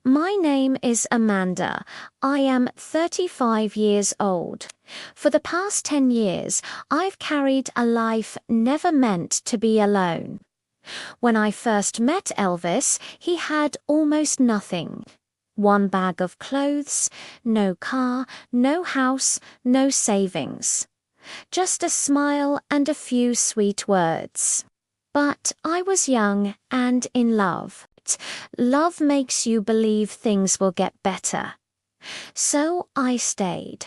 My name is Amanda. I am 35 years old. For the past 10 years, I've carried a life never meant to be alone. When I first met Elvis, he had almost nothing. One bag of clothes, no car, no house, no savings. Just a smile and a few sweet words. But I was young and in love. Love makes you believe things will get better. So I stayed.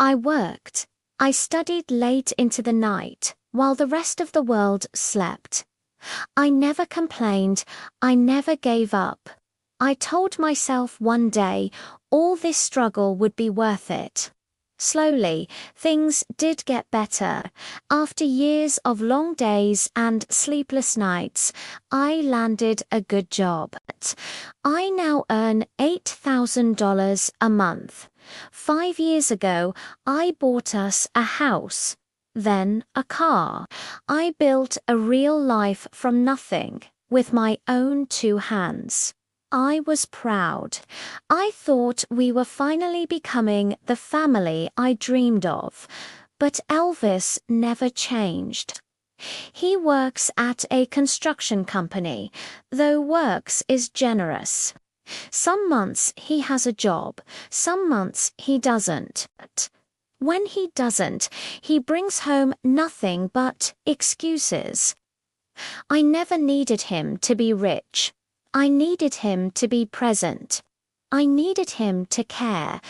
I worked. I studied late into the night while the rest of the world slept. I never complained. I never gave up. I told myself one day all this struggle would be worth it. Slowly, things did get better. After years of long days and sleepless nights, I landed a good job. I now earn $8,000 a month. 5 years ago, I bought us a house, then a car. I built a real life from nothing with my own 2 hands. I was proud. I thought we were finally becoming the family I dreamed of, but Elvis never changed. He works at a construction company, though works is generous. Some months he has a job, some months he doesn't. When he doesn't, he brings home nothing but excuses. I never needed him to be rich. I needed him to be present. I needed him to care,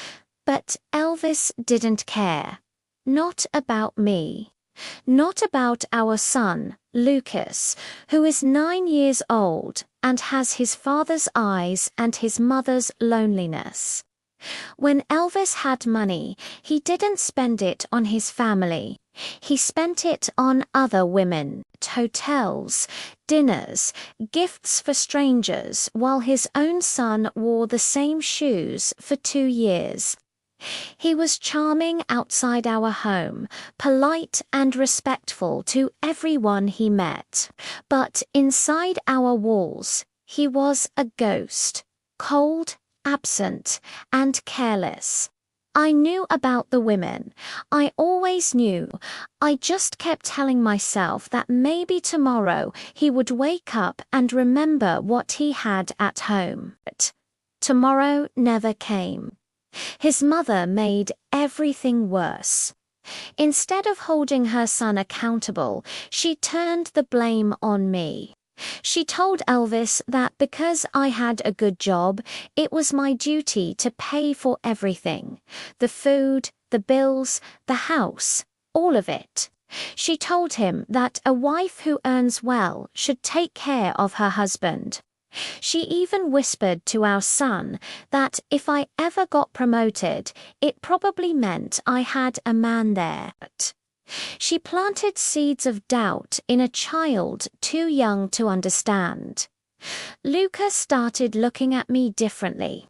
but Elvis didn't care. Not about me. Not about our son, Lucas, who is 9 years old and has his father's eyes and his mother's loneliness. When Elvis had money, he didn't spend it on his family. He spent it on other women, hotels, dinners, gifts for strangers, while his own son wore the same shoes for 2 years. He was charming outside our home, polite and respectful to everyone he met. But inside our walls, he was a ghost, cold, absent, and careless. I knew about the women. I always knew. I just kept telling myself that maybe tomorrow he would wake up and remember what he had at home. But tomorrow never came. His mother made everything worse. Instead of holding her son accountable, she turned the blame on me. She told Elvis that because I had a good job, it was my duty to pay for everything. The food, the bills, the house, all of it. She told him that a wife who earns well should take care of her husband. She even whispered to our son that if I ever got promoted, it probably meant I had a man there. She planted seeds of doubt in a child too young to understand. Lucas started looking at me differently.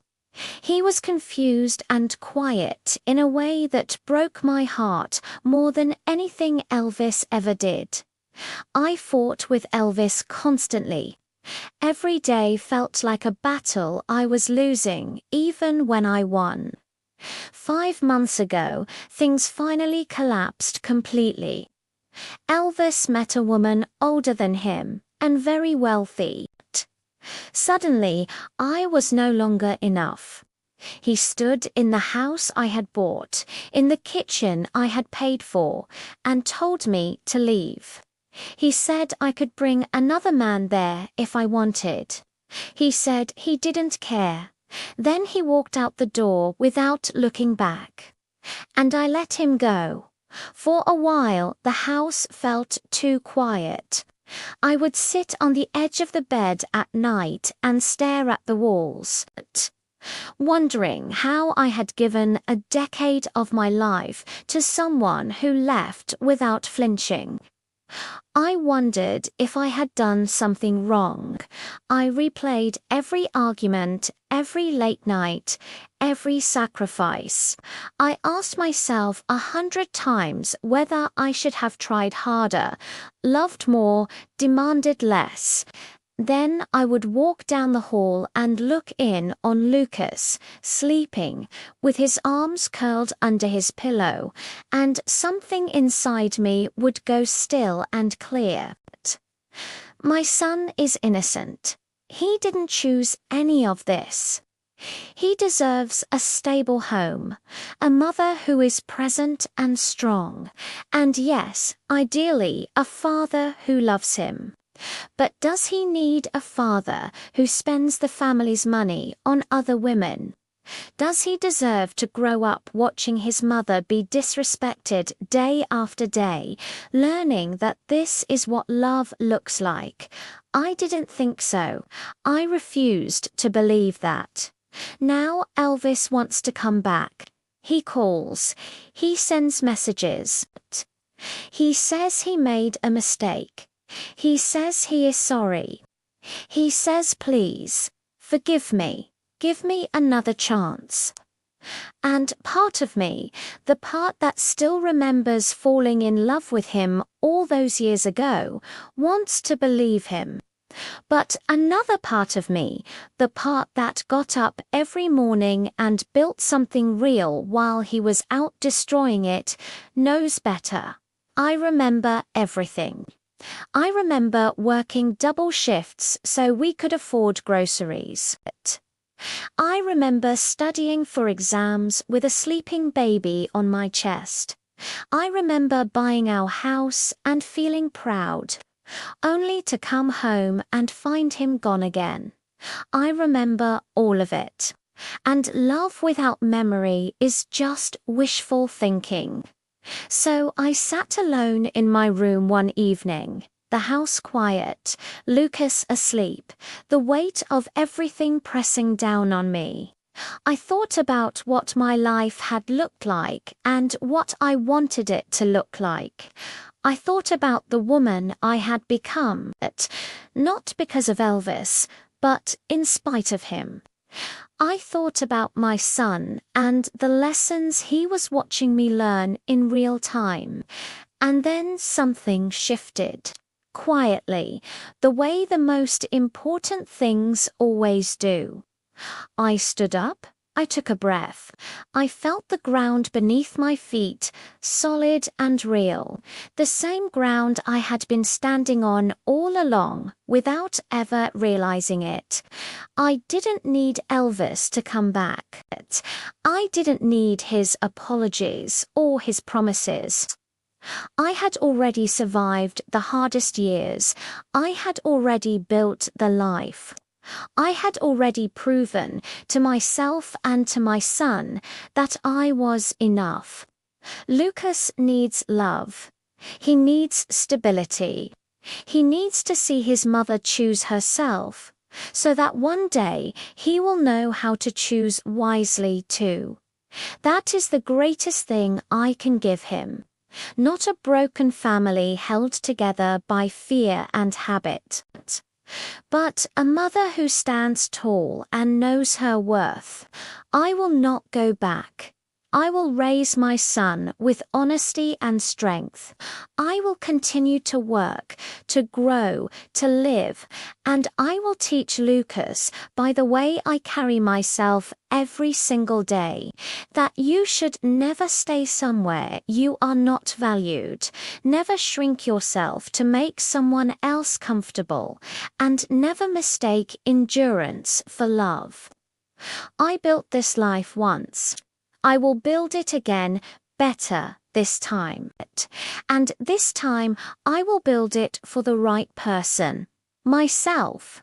He was confused and quiet in a way that broke my heart more than anything Elvis ever did. I fought with Elvis constantly. Every day felt like a battle I was losing, even when I won. 5 months ago, things finally collapsed completely. Elvis met a woman older than him and very wealthy. Suddenly, I was no longer enough. He stood in the house I had bought, in the kitchen I had paid for, and told me to leave. He said I could bring another man there if I wanted. He said he didn't care. Then he walked out the door without looking back. And I let him go. For a while, the house felt too quiet. I would sit on the edge of the bed at night and stare at the walls, wondering how I had given a decade of my life to someone who left without flinching. I wondered if I had done something wrong. I replayed every argument, every late night, every sacrifice. I asked myself 100 times whether I should have tried harder, loved more, demanded less. Then I would walk down the hall and look in on Lucas, sleeping, with his arms curled under his pillow, and something inside me would go still and clear. My son is innocent. He didn't choose any of this. He deserves a stable home, a mother who is present and strong, and yes, ideally, a father who loves him. But does he need a father who spends the family's money on other women? Does he deserve to grow up watching his mother be disrespected day after day, learning that this is what love looks like? I didn't think so. I refused to believe that. Now Elvis wants to come back. He calls. He sends messages. He says he made a mistake. He says he is sorry. He says, please, forgive me. Give me another chance. And part of me, the part that still remembers falling in love with him all those years ago, wants to believe him. But another part of me, the part that got up every morning and built something real while he was out destroying it, knows better. I remember everything. I remember working double shifts so we could afford groceries. I remember studying for exams with a sleeping baby on my chest. I remember buying our house and feeling proud, only to come home and find him gone again. I remember all of it. And love without memory is just wishful thinking. So I sat alone in my room one evening, the house quiet, Lucas asleep, the weight of everything pressing down on me. I thought about what my life had looked like and what I wanted it to look like. I thought about the woman I had become, not because of Elvis, but in spite of him. I thought about my son and the lessons he was watching me learn in real time. And then something shifted. Quietly, the way the most important things always do. I stood up. I took a breath. I felt the ground beneath my feet, solid and real, the same ground I had been standing on all along without ever realizing it. I didn't need Elvis to come back. I didn't need his apologies or his promises. I had already survived the hardest years. I had already built the life. I had already proven to myself and to my son that I was enough. Lucas needs love. He needs stability. He needs to see his mother choose herself, so that one day he will know how to choose wisely too. That is the greatest thing I can give him. Not a broken family held together by fear and habit, but a mother who stands tall and knows her worth. I will not go back. I will raise my son with honesty and strength. I will continue to work, to grow, to live, and I will teach Lucas, by the way I carry myself every single day, that you should never stay somewhere you are not valued, never shrink yourself to make someone else comfortable, and never mistake endurance for love. I built this life once. I will build it again, better this time. And this time I will build it for the right person, myself.